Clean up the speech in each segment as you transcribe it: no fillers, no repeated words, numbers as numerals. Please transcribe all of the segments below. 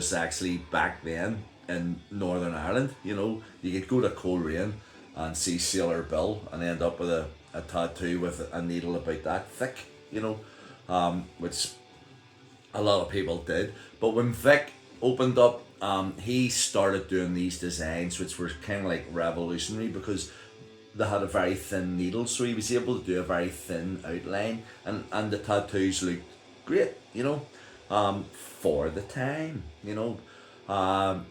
It's actually back then in Northern Ireland, you could go to Coleraine and see Sailor Bill and end up with a tattoo with a needle about that thick, which a lot of people did. But when Vic opened up, he started doing these designs, which were kind of like revolutionary because they had a very thin needle, so he was able to do a very thin outline, and the tattoos looked great, for the time, Um,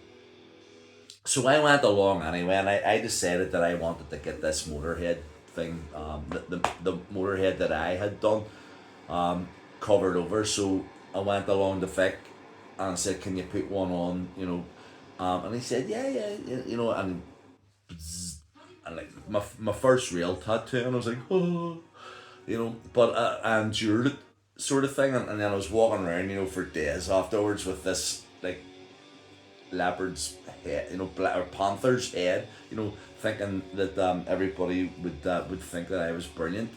so I went along anyway, and I decided that I wanted to get this Motorhead thing, the Motorhead that I had done, covered over. So I went along to Vic and said, "Can you put one on?" And he said, "Yeah, yeah, yeah," and like my first real tattoo, and I was like, "Oh," but I endured it, sort of thing, and then I was walking around, for days afterwards with this like leopard's head, black or panther's head, thinking that everybody would think that I was brilliant,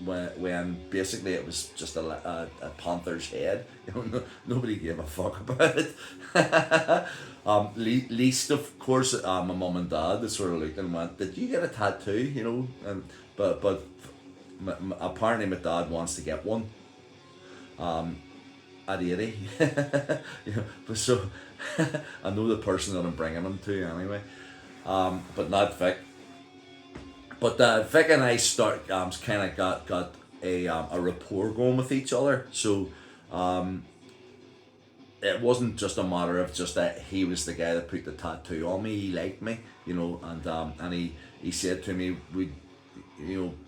when basically it was just a panther's head. Nobody gave a fuck about it. Least of course, my mum and dad, they sort of looked and went, "Did you get a tattoo?" And but apparently my dad wants to get one. At 80. But so I know the person that I'm bringing him to anyway. But not Vic. But Vic and I kind of got a rapport going with each other. So it wasn't just a matter of just that he was the guy that put the tattoo on me. He liked me, and he said to me,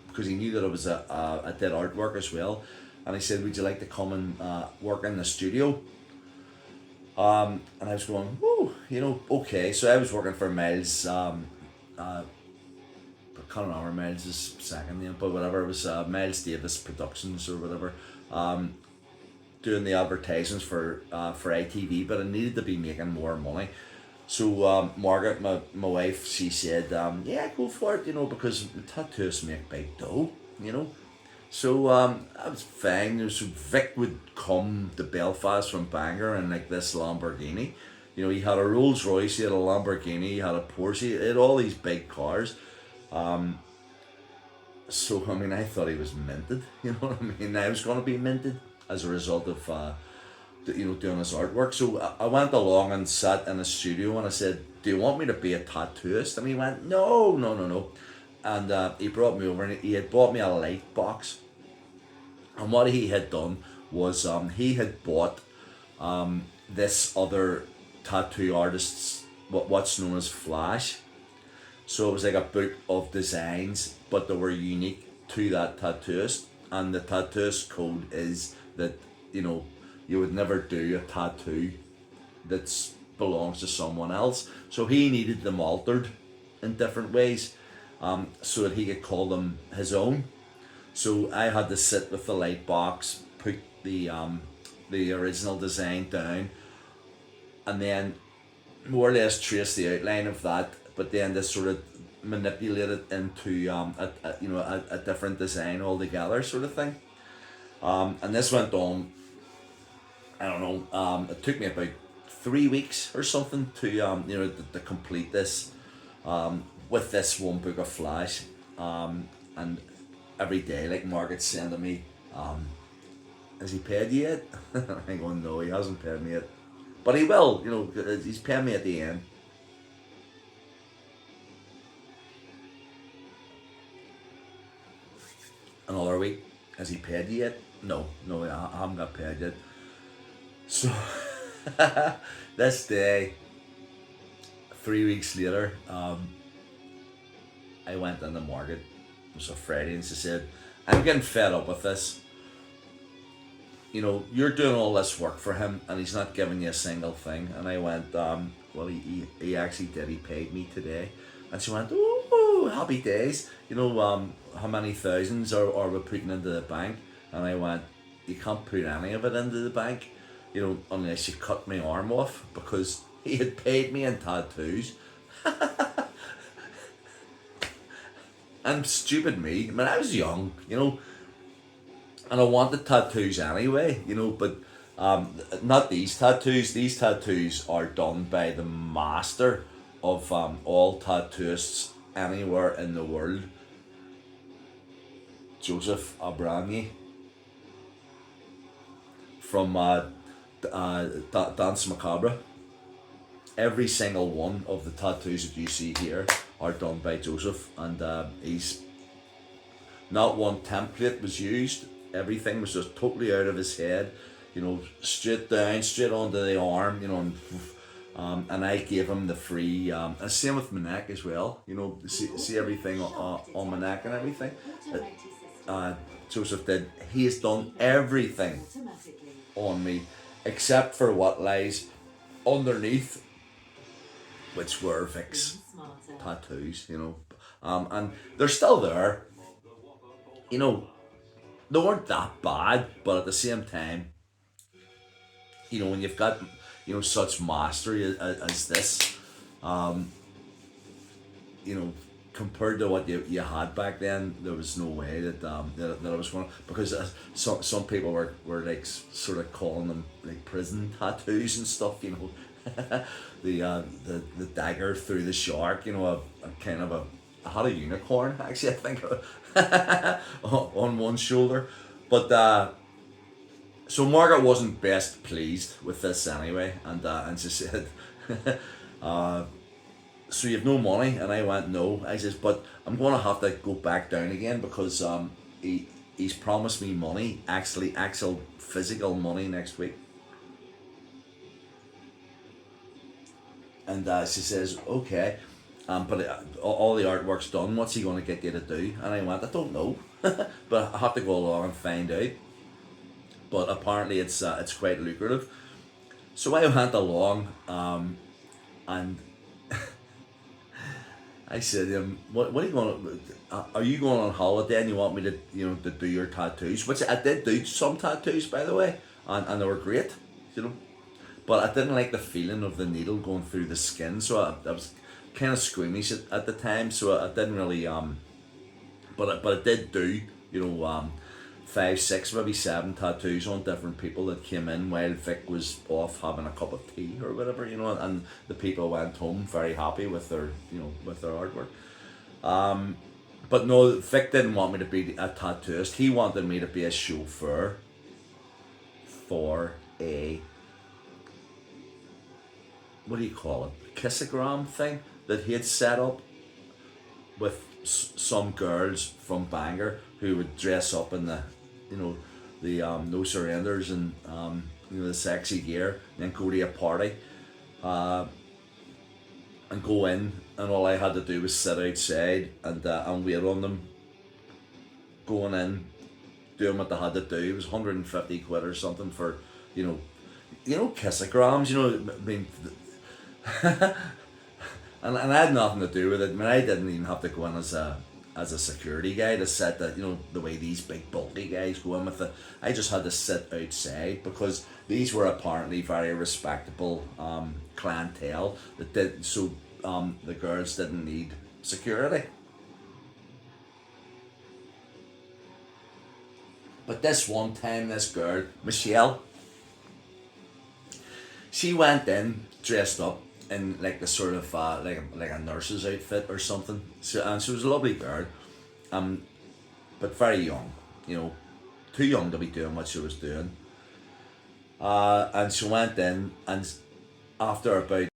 because he knew that I did artwork as well, and he said, "Would you like to come and work in the studio?" And I was going, "Oh, okay." So I was working for Miles. I can't remember Miles' second name, but whatever, it was Miles Davis Productions or whatever. Doing the advertisements for ITV, but I needed to be making more money. So Margaret, my wife, she said, "Yeah, go for it," because tattoos make big dough. So I was fine. So Vic would come to Belfast from Bangor in like this Lamborghini. He had a Rolls Royce, he had a Lamborghini, he had a Porsche, he had all these big cars. So I mean, I thought he was minted. You know what I mean? I was going to be minted as a result of doing his artwork. So I went along and sat in a studio and I said, "Do you want me to be a tattooist?" And he went, "No, no, no, no." And he brought me over and he had bought me a light box. And what he had done was he had bought this other tattoo artist's what's known as flash. So it was like a book of designs, but they were unique to that tattooist. And the tattooist code is that you would never do a tattoo that belongs to someone else. So he needed them altered in different ways, so that he could call them his own. So I had to sit with the light box, put the original design down, and then more or less trace the outline of that, but then to sort of manipulate it into a different design altogether, sort of thing. And this went on, I don't know, it took me about 3 weeks or something to complete this, with this one book of flash, and every day like Margaret's sending me, "Has he paid you yet?" I'm going, "No, he hasn't paid me yet, but he will. He's paying me at the end." Another week, "Has he paid you yet?" "No, no, I haven't got paid yet." So this day, 3 weeks later, I went in the market. It was a Friday, and she said, "I'm getting fed up with this. You're doing all this work for him, and he's not giving you a single thing." And I went, "Well, he actually did. He paid me today." And she went, "Oh, happy days. How many thousands are we putting into the bank?" And I went, "You can't put any of it into the bank, unless you cut my arm off," because he had paid me in tattoos. And stupid me, I mean, I was young, and I wanted tattoos anyway, but Not these tattoos. These tattoos are done by the master of all tattooists anywhere in the world, Joseph Abrani from Dance Macabre. Every single one of the tattoos that you see here are done by Joseph, and he's not one template was used. Everything was just totally out of his head, straight down, straight onto the arm, and I gave him the free. And same with my neck as well. See everything on my neck and everything. Joseph did. He has done everything on me, except for what lies underneath, which were Vic's tattoos. And they're still there. They weren't that bad, but at the same time, when you've got such mastery as this, um, you know compared to what you had back then, there was no way that I was going to, because some people were like sort of calling them like prison tattoos and stuff. The dagger through the shark. A kind of a I had a unicorn actually, I think, on one shoulder, but so Margaret wasn't best pleased with this anyway, and she said, "So you've no money?" And I went, "No." I says, "But I'm going to have to go back down again because he's promised me money, actual physical money next week." And she says, "Okay, but all the artwork's done. What's he going to get you to do?" And I went, "I don't know, but I have to go along and find out. But apparently it's quite lucrative." So I went along, and I said, "What are you going? Are you going on holiday and you want me to to do your tattoos?" Which I did do some tattoos, by the way, and they were great, But I didn't like the feeling of the needle going through the skin, so I was kind of squeamish at the time. So I didn't really but I did do 5, 6, maybe 7 tattoos on different people that came in while Vic was off having a cup of tea or whatever, and the people went home very happy with their with their artwork. But no, Vic didn't want me to be a tattooist. He wanted me to be a chauffeur for a, what do you call it, kissogram thing that he had set up with some girls from Bangor who would dress up in the no surrenders and the sexy gear, and then go to a party, and go in, and all I had to do was sit outside and wait on them going in, doing what they had to do. It was 150 quid or something for kissograms. I mean, and I had nothing to do with it. I mean, I didn't even have to go in as a security guy to sit that the way these big bulky guys go in with it. I just had to sit outside because these were apparently very respectable clientele that did so. The girls didn't need security. But this one time, this girl, Michelle, she went in dressed up in like the sort of like a nurse's outfit or something. And she was a lovely girl, but very young, too young to be doing what she was doing. And she went in, and after about